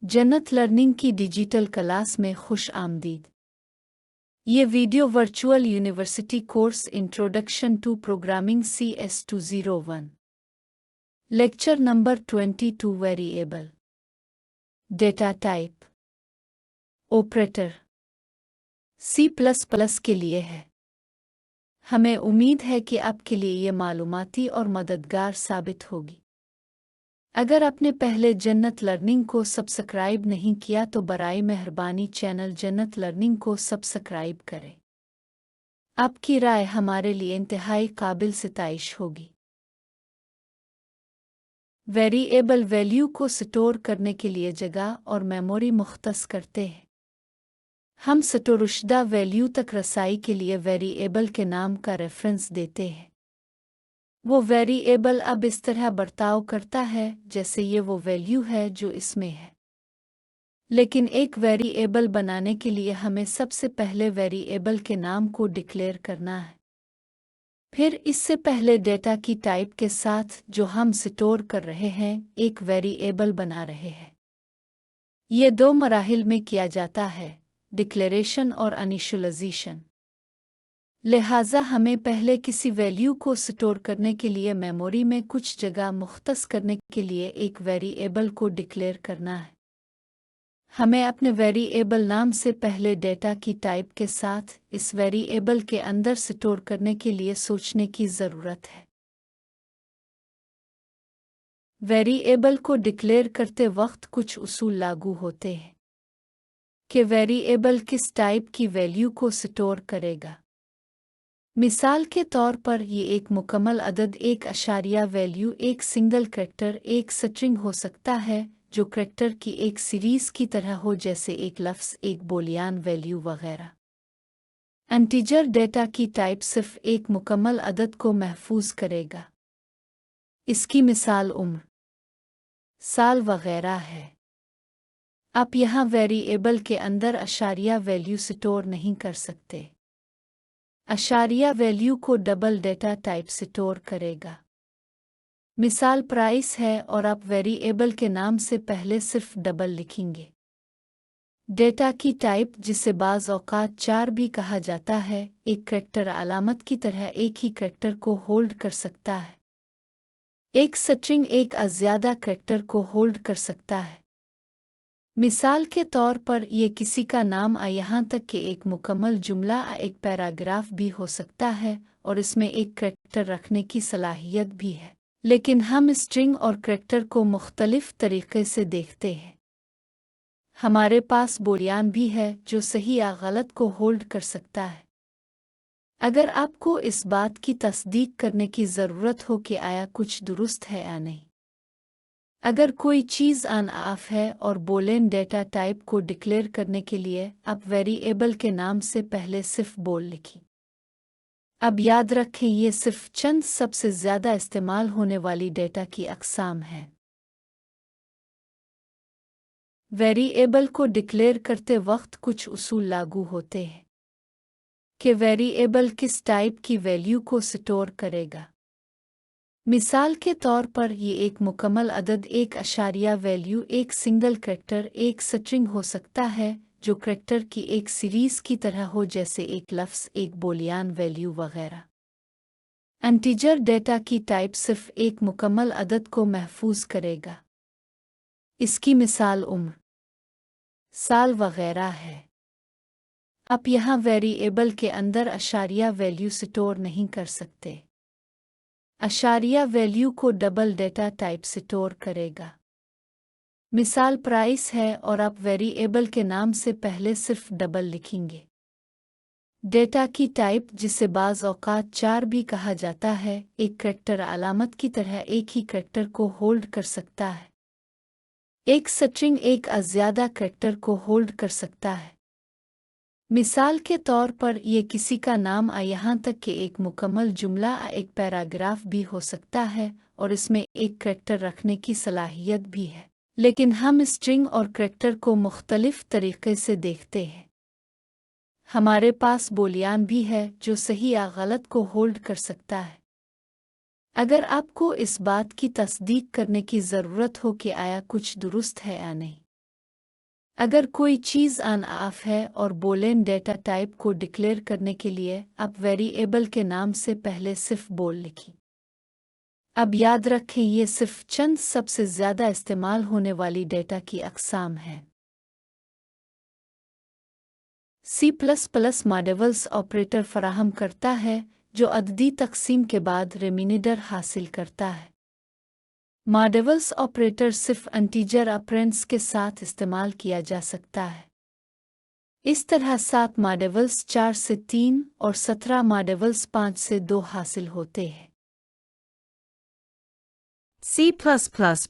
जन्नत लर्निंग की digital class में खुश आमदीद। ये video Virtual University course introduction to programming CS201 lecture number 22 variable data type operator C++ के लिए है। हमें उम्मीद है कि आपके लिए ये मालूमाती और मददगार साबित होगी। अगर आपने पहले जन्नत लर्निंग को सब्सक्राइब नहीं किया तो बराए मेहरबानी चैनल जन्नत लर्निंग को सब्सक्राइब करें। आपकी राय हमारे लिए इंतहाई काबिल सिताइश होगी। वेरिएबल वैल्यू को स्टोर करने के लिए जगह और मेमोरी मुख्तस करते हैं। हम स्टोरशुदा वैल्यू तक रसाई के लिए वेरिएबल के नाम का रेफरेंस देते हैं। वो वेरिएबल अब इस तरह बर्ताव करता है जैसे ये वो वैल्यू है जो इसमें है। लेकिन एक वेरिएबल बनाने के लिए हमें सबसे पहले वेरिएबल के नाम को डिक्लेयर करना है। फिर इससे पहले डेटा की टाइप के साथ जो हम स्टोर कर रहे हैं एक वेरिएबल बना रहे हैं। ये दो मराहिल में किया जाता है, डिक्लेरेशन और इनिशियलाइजेशन। लिहाजा हमें पहले किसी वैल्यू को स्टोर करने के लिए मेमोरी में कुछ जगह मुख्तस करने के लिए एक वेरिएबल को डिक्लेयर करना है। हमें अपने वेरिएबल नाम से पहले डेटा की टाइप के साथ इस वेरिएबल के अंदर स्टोर करने के लिए सोचने की ज़रूरत है। वेरिएबल को डिक्लेयर करते वक्त कुछ उसूल लागू होते हैं कि वेरिएबल किस टाइप की वैल्यू को स्टोर करेगा। मिसाल के तौर पर ये एक मुकम्मल अदद, एक अशारिया वैल्यू, एक सिंगल करैक्टर, एक स्ट्रिंग हो सकता है जो करैक्टर की एक सीरीज़ की तरह हो जैसे एक लफ्ज़, एक बूलियन वैल्यू वगैरह। इंटीजर डेटा की टाइप सिर्फ एक मुकम्मल अदद को महफूज करेगा। इसकी मिसाल उम्र, साल वगैरह है। आप यहाँ वेरिएबल के अंदर अशारिया वैल्यू स्टोर नहीं कर सकते। अशारिया वैल्यू को डबल डेटा टाइप स्टोर करेगा। मिसाल प्राइस है और आप वेरिएबल के नाम से पहले सिर्फ डबल लिखेंगे। डेटा की टाइप, जिसे बाज़ औक़ात 4 भी कहा जाता है, एक करैक्टर अलामत की तरह एक ही करैक्टर को होल्ड कर सकता है। एक स्ट्रिंग एक या ज़्यादा करैक्टर को होल्ड कर सकता है। मिसाल के तौर पर ये किसी का नाम यहाँ तक कि एक मुकम्मल जुमला एक पैराग्राफ भी हो सकता है और इसमें एक करैक्टर रखने की सलाहियत भी है। लेकिन हम स्ट्रिंग और करैक्टर को मुख्तलिफ तरीक़े से देखते हैं। हमारे पास बूलियन भी है जो सही या गलत को होल्ड कर सकता है। अगर आपको इस बात की तस्दीक करने की ज़रूरत हो कि आया कुछ दुरुस्त है या नहीं, अगर कोई चीज़ ऑफ है और बूलियन डेटा टाइप को डिक्लेयर करने के लिए आप वेरिएबल के नाम से पहले सिर्फ बोल लिखें। अब याद रखें ये सिर्फ चंद सबसे ज़्यादा इस्तेमाल होने वाली डेटा की अक़साम हैं। वेरिएबल को डिक्लेयर करते वक्त कुछ उसूल लागू होते हैं कि वेरिएबल किस टाइप की वैल्यू को स्टोर करेगा। मिसाल के तौर पर ये एक मुकम्मल अदद, एक अशारिया वैल्यू, एक सिंगल करैक्टर, एक स्ट्रिंग हो सकता है जो करैक्टर की एक सीरीज़ की तरह हो जैसे एक लफ्ज़, एक बूलियन वैल्यू वगैरह। इंटीजर डेटा की टाइप सिर्फ एक मुकम्मल अदद को महफूज करेगा। इसकी मिसाल उम्र, साल वगैरह है। आप यहाँ वेरिएबल के अंदर अशारिया वैल्यू स्टोर नहीं कर सकते। अशारिया वैल्यू को डबल डेटा टाइप स्टोर करेगा। मिसाल प्राइस है और आप वेरिएबल के नाम से पहले सिर्फ डबल लिखेंगे। डेटा की टाइप, जिसे बाज़ औक़ात 4 भी कहा जाता है, एक करैक्टर अलामत की तरह एक ही करैक्टर को होल्ड कर सकता है। एक स्ट्रिंग एक या ज़्यादा करैक्टर को होल्ड कर सकता है। मिसाल के तौर पर ये किसी का नाम यहाँ तक कि एक मुकम्मल जुमला एक पैराग्राफ भी हो सकता है और इसमें एक करैक्टर रखने की सलाहियत भी है। लेकिन हम स्ट्रिंग और करैक्टर को मुख्तलिफ तरीक़े से देखते हैं। हमारे पास बूलियन भी है जो सही या गलत को होल्ड कर सकता है। अगर आपको इस बात की तस्दीक करने की ज़रूरत हो कि आया कुछ दुरुस्त है या नहीं, अगर कोई चीज़ ऑन ऑफ है और बोलेन डेटा टाइप को डिक्लेयर करने के लिए अब वेरिएबल के नाम से पहले सिर्फ बोल लिखी। अब याद रखें ये सिर्फ चंद सबसे ज़्यादा इस्तेमाल होने वाली डेटा की अक़साम हैं। C++ मॉड्यूल्स ऑपरेटर फराहम करता है जो अददी तक़सीम के बाद रिमाइंडर हासिल करता है। मॉड्यूल्स ऑपरेटर सिर्फ इंटीजर ऑपरेंड्स के साथ इस्तेमाल किया जा सकता है। इस तरह 7 मॉड्यूल्स 4 से 3 और 17 मॉड्यूल्स 5 से 2 हासिल होते हैं। C++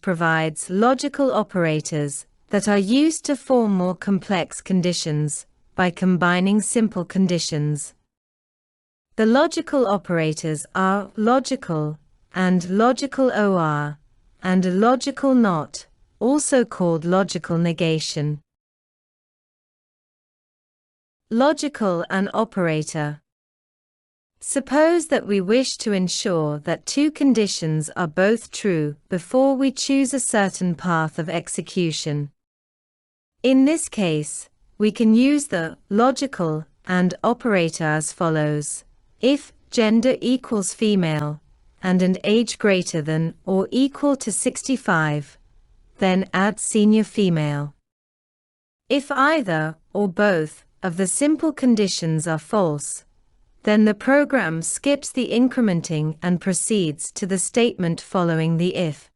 provides logical operators that are used to form more complex conditions by combining simple conditions. The logical operators are logical and logical OR and logical NOT, also called logical negation. Logical an operator. Suppose that we wish to ensure that two conditions are both true before we choose a certain path of execution. In this case, we can use the logical AND operator as follows. If gender equals female and age greater than or equal to 65, then add senior female. If either or both of the simple conditions are false, then the program skips the incrementing and proceeds to the statement following the if.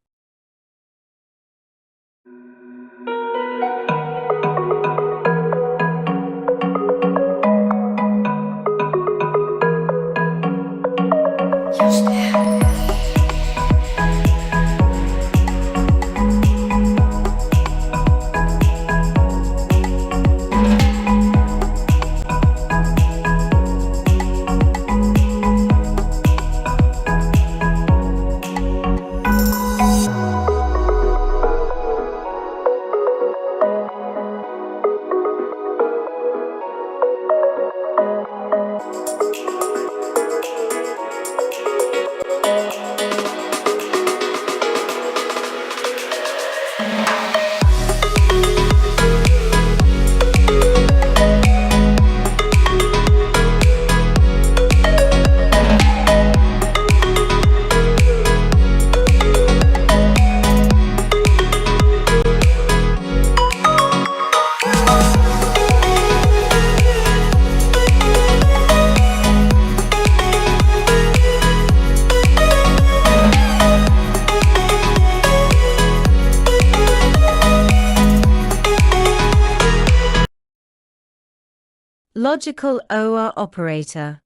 Logical OR operator.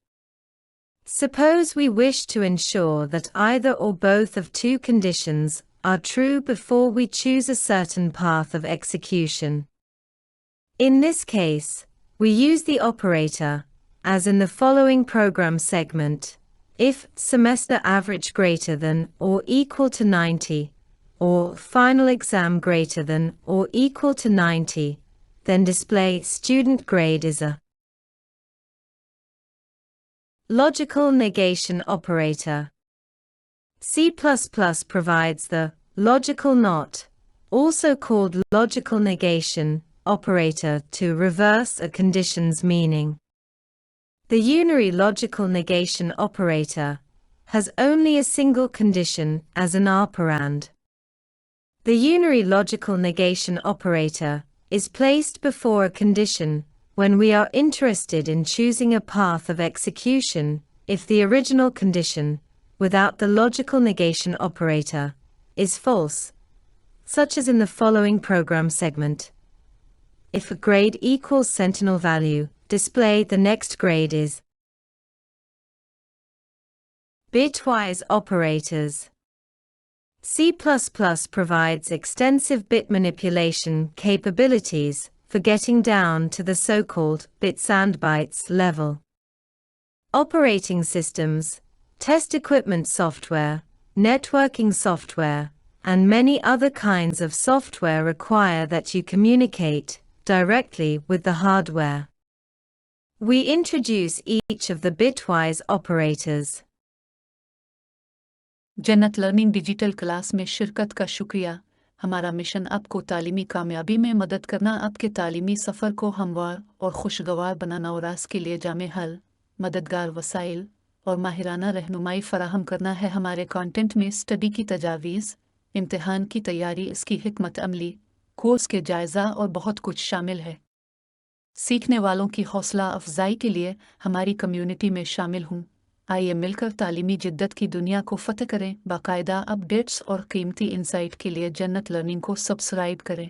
Suppose we wish to ensure that either or both of two conditions are true before we choose a certain path of execution. In this case, we use the operator, as in the following program segment. If semester average greater than or equal to 90, or final exam greater than or equal to 90, then display student grade is a logical negation operator. C++ provides the logical NOT, also called logical negation, operator to reverse a condition's meaning. The unary logical negation operator has only a single condition as an operand. The unary logical negation operator is placed before a condition when we are interested in choosing a path of execution if the original condition, without the logical negation operator, is false, such as in the following program segment. If a grade equals sentinel value, display the next grade is. Bitwise operators. C++ provides extensive bit manipulation capabilities for getting down to the so-called bits and bytes level. Operating systems, test equipment software, networking software, and many other kinds of software require that you communicate directly with the hardware. We introduce each of the bitwise operators. जन्नत learning digital class में शिरकत का शुक्रिया। ہمارا mission آپ کو تعلیمی کامیابی میں مدد کرنا، آپ کے تعلیمی سفر کو ہموار اور خوشگوار بنانا اور اس کے لیے جامع حل، مددگار وسائل اور ماہرانہ رہنمائی فراہم کرنا ہے۔ ہمارے کانٹینٹ میں اسٹڈی کی تجاویز، امتحان کی تیاری، اس کی حکمت عملی، کورس کے جائزہ اور بہت کچھ شامل ہے۔ سیکھنے والوں کی حوصلہ افزائی کے لیے ہماری کمیونٹی میں شامل ہوں۔ آئیے مل کر تعلیمی جدت کی دنیا کو فتح کریں۔ باقاعدہ اپ ڈیٹس اور قیمتی انسائٹ کے لیے جنت لرننگ کو سبسکرائب کریں۔